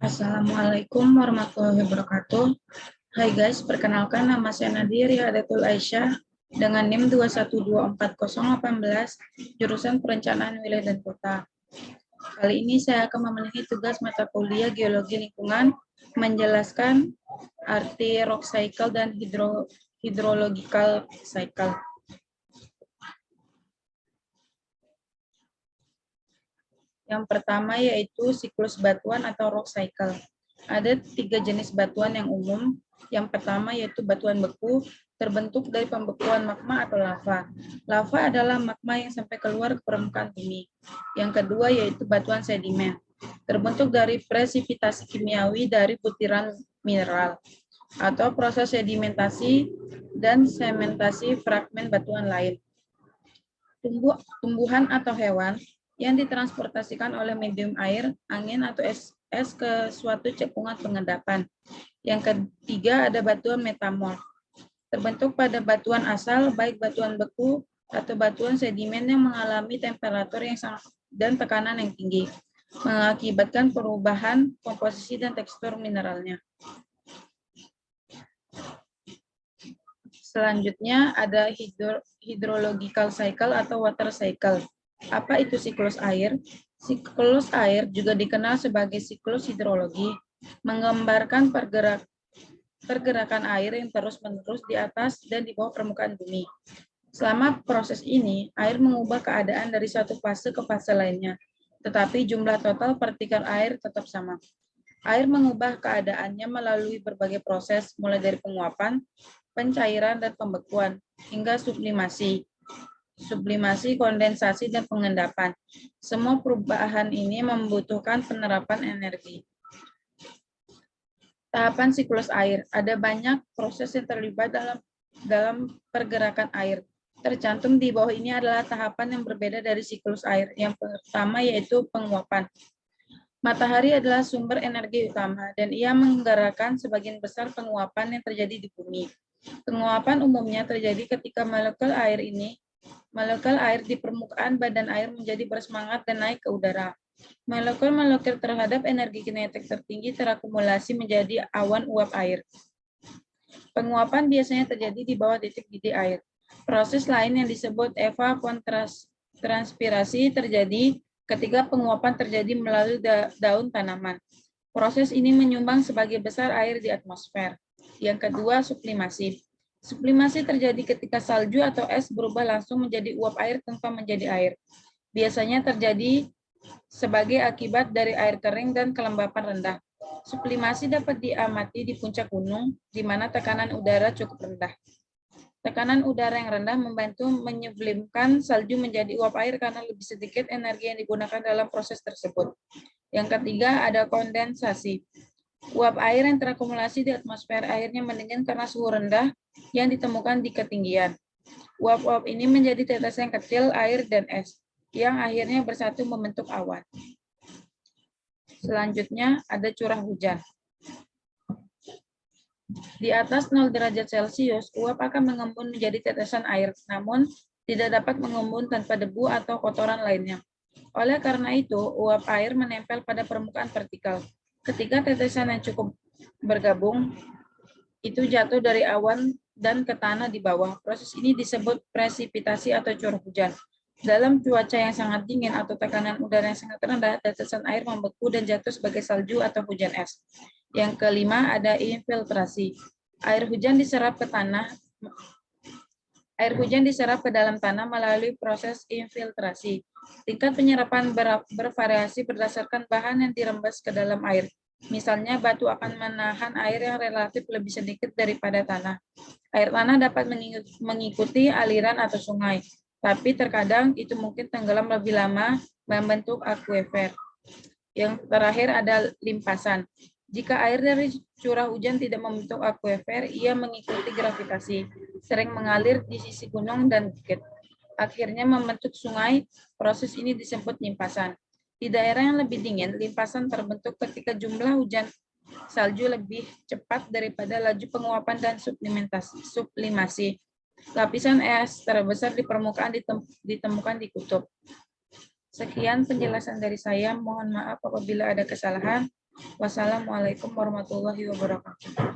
Assalamualaikum warahmatullahi wabarakatuh. Hai guys, perkenalkan nama saya Nadia Adatul Aisyah dengan NIM 2124018, jurusan Perencanaan Wilayah dan Kota. Kali ini saya akan memenuhi tugas mata kuliah Geologi Lingkungan, menjelaskan arti rock cycle dan hydrological cycle. Yang pertama yaitu siklus batuan atau rock cycle. Ada 3 jenis batuan yang umum. Yang pertama yaitu batuan beku, terbentuk dari pembekuan magma atau lava. Lava adalah magma yang sampai keluar ke permukaan bumi. Yang kedua yaitu batuan sedimen, terbentuk dari presipitasi kimiawi dari butiran mineral atau proses sedimentasi dan sementasi fragmen batuan lain. Tumbuhan atau hewan yang ditransportasikan oleh medium air, angin, atau es ke suatu cekungan pengendapan. Yang ketiga ada batuan metamorf, terbentuk pada batuan asal, baik batuan beku atau batuan sedimen yang mengalami temperatur yang sangat dan tekanan yang tinggi, mengakibatkan perubahan komposisi dan tekstur mineralnya. Selanjutnya ada hydrological cycle atau water cycle. Apa itu siklus air? Siklus air juga dikenal sebagai siklus hidrologi, menggambarkan pergerakan air yang terus-menerus di atas dan di bawah permukaan bumi. Selama proses ini, air mengubah keadaan dari satu fase ke fase lainnya, tetapi jumlah total partikel air tetap sama. Air mengubah keadaannya melalui berbagai proses, mulai dari penguapan, pencairan, dan pembekuan, hingga sublimasi, kondensasi, dan pengendapan. Semua perubahan ini membutuhkan penerapan energi. Tahapan siklus air. Ada banyak proses yang terlibat dalam pergerakan air. Tercantum di bawah ini adalah tahapan yang berbeda dari siklus air. Yang pertama yaitu penguapan. Matahari adalah sumber energi utama, dan ia menggerakkan sebagian besar penguapan yang terjadi di bumi. Penguapan umumnya terjadi ketika molekul air di permukaan badan air menjadi bersemangat dan naik ke udara. Molekul-molekul terhadap energi kinetik tertinggi terakumulasi menjadi awan uap air. Penguapan biasanya terjadi di bawah titik didih air. Proses lain yang disebut evapotranspirasi terjadi ketika penguapan terjadi melalui daun tanaman. Proses ini menyumbang sebagian besar air di atmosfer. Yang kedua, sublimasi. Sublimasi terjadi ketika salju atau es berubah langsung menjadi uap air tanpa menjadi air. Biasanya terjadi sebagai akibat dari air kering dan kelembapan rendah. Sublimasi dapat diamati di puncak gunung, di mana tekanan udara cukup rendah. Tekanan udara yang rendah membantu menyublimkan salju menjadi uap air karena lebih sedikit energi yang digunakan dalam proses tersebut. Yang ketiga, ada kondensasi. Uap air yang terakumulasi di atmosfer akhirnya mendingin karena suhu rendah yang ditemukan di ketinggian. Uap-uap ini menjadi tetesan kecil air dan es, yang akhirnya bersatu membentuk awan. Selanjutnya ada curah hujan. Di atas 0 derajat Celcius, uap akan mengembun menjadi tetesan air, namun tidak dapat mengembun tanpa debu atau kotoran lainnya. Oleh karena itu, uap air menempel pada permukaan vertikal. Ketika tetesan yang cukup bergabung, itu jatuh dari awan dan ke tanah di bawah. Proses ini disebut presipitasi atau curah hujan. Dalam cuaca yang sangat dingin atau tekanan udara yang sangat rendah, tetesan air membeku dan jatuh sebagai salju atau hujan es. Yang kelima ada infiltrasi. Air hujan diserap ke dalam tanah melalui proses infiltrasi. Tingkat penyerapan bervariasi berdasarkan bahan yang dirembes ke dalam air. Misalnya, batu akan menahan air yang relatif lebih sedikit daripada tanah. Air tanah dapat mengikuti aliran atau sungai, tapi terkadang itu mungkin tenggelam lebih lama membentuk akuifer. Yang terakhir ada limpasan. Jika air dari curah hujan tidak membentuk akuifer, ia mengikuti gravitasi, sering mengalir di sisi gunung dan bukit. Akhirnya membentuk sungai. Proses ini disebut limpasan. Di daerah yang lebih dingin, limpasan terbentuk ketika jumlah hujan salju lebih cepat daripada laju penguapan dan sublimasi. Lapisan es terbesar di permukaan ditemukan di kutub. Sekian penjelasan dari saya. Mohon maaf apabila ada kesalahan. Wassalamualaikum warahmatullahi wabarakatuh.